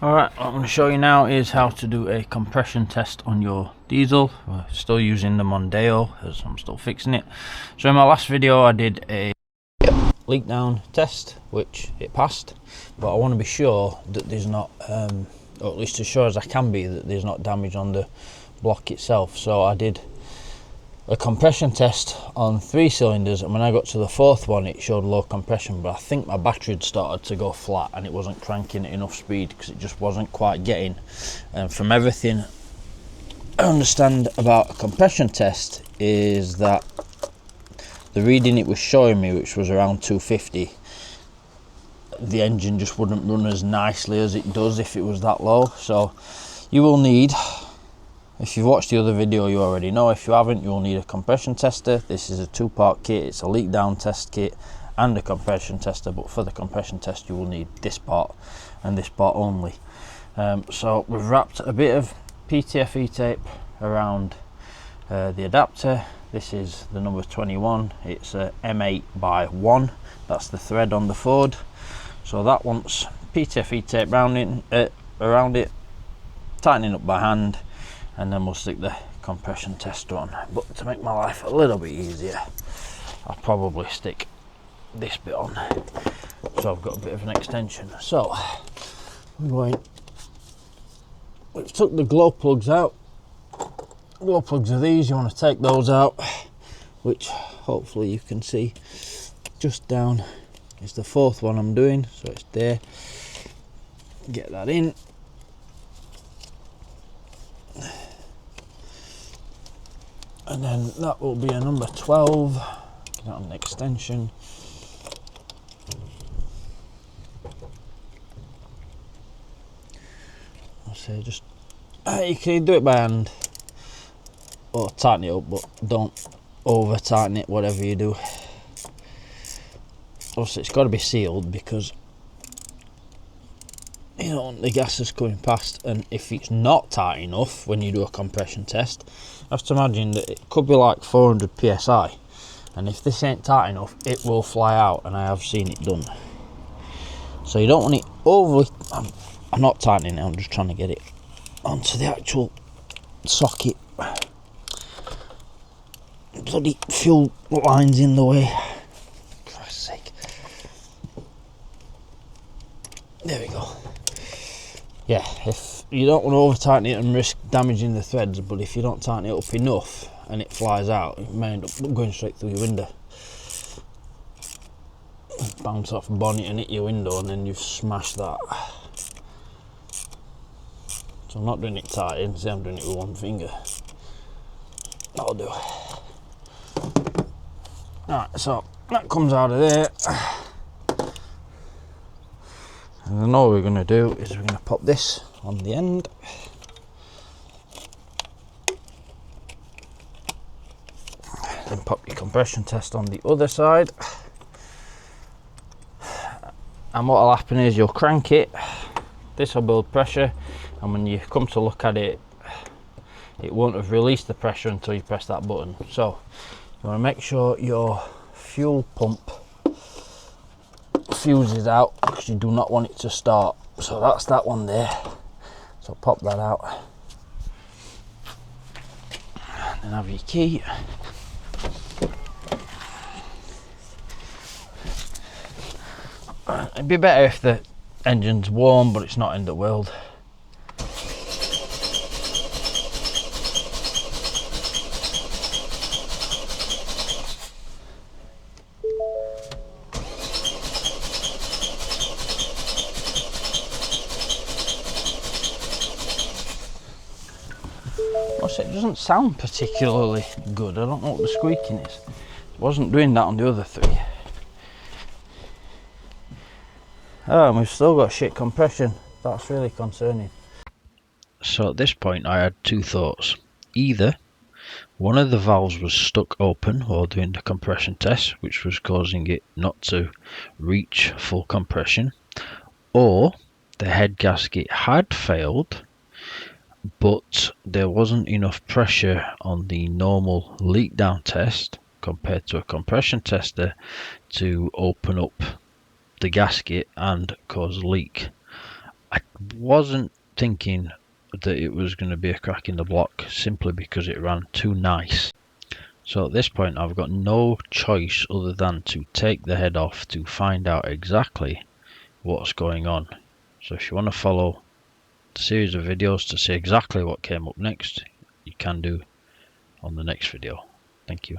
Alright, what I'm going to show you now is how to do a compression test on your diesel. We're still using the Mondeo as I'm still fixing it. So in my last video I did a leak down test, which it passed, but I want to be sure that there's not, or at least as sure as I can be, that there's not damage on the block itself. So I did a compression test on 3 cylinders, and when I got to the 4th one it showed low compression, but I think my battery had started to go flat and it wasn't cranking at enough speed because it just wasn't quite getting. And from everything I understand about a compression test is that the reading it was showing me, which was around 250, the engine just wouldn't run as nicely as it does if it was that low. So you will need, if you've watched the other video you already know, if you haven't, you'll need a compression tester. This is a 2-part kit. It's a leak down test kit and a compression tester, but for the compression test you will need this part and this part only. So we've wrapped a bit of PTFE tape around the adapter. This is the number 21. It's a M8 by 1. That's the thread on the Ford. So that wants PTFE tape around it, tightening up by hand, and then we'll stick the compression tester on. But to make my life a little bit easier, I'll probably stick this bit on, so I've got a bit of an extension. So we've took the glow plugs out. Glow plugs are these. You want to take those out, which hopefully you can see just down is the 4th one I'm doing, so it's there. Get that in. And then that will be a number 12. Get that on the extension. I'll say just, you can do it by hand or tighten it up, but don't over tighten it, whatever you do. Also, it's got to be sealed because you don't want the gases coming past, and if it's not tight enough when you do a compression test, you have to imagine that it could be like 400 psi, and if this ain't tight enough it will fly out, and I have seen it done. So you don't want it overly, I'm not tightening it, I'm just trying to get it onto the actual socket. Bloody fuel line's in the way, for Christ's sake. There we go. Yeah, if you don't want to over tighten it and risk damaging the threads, but if you don't tighten it up enough and it flies out, it may end up going straight through your window, bounce off the bonnet and hit your window, and then you've smashed that. So I'm not doing it tight, you can see I'm doing it with one finger. That'll do. Alright, so that comes out of there. And then all we're going to do is we're going to pop this on the end. Then pop your compression test on the other side. And what will happen is you'll crank it, this will build pressure, and when you come to look at it, it won't have released the pressure until you press that button. So you want to make sure your fuel pump fuse is out, because you do not want it to start. So that's that one there, so pop that out, and then have your key. It'd be better if the engine's warm, but it's not in the world. It doesn't sound particularly good. I don't know what the squeaking is. It wasn't doing that on the other 3. Oh, and we've still got shit compression. That's really concerning. So at this point I had 2 thoughts. Either one of the valves was stuck open while doing the compression test, which was causing it not to reach full compression, or the head gasket had failed, but there wasn't enough pressure on the normal leak down test compared to a compression tester to open up the gasket and cause a leak. I wasn't thinking that it was going to be a crack in the block simply because it ran too nice. So at this point I've got no choice other than to take the head off to find out exactly what's going on. So if you want to follow the series of videos to see exactly what came up next, you can do on the next video. Thank you.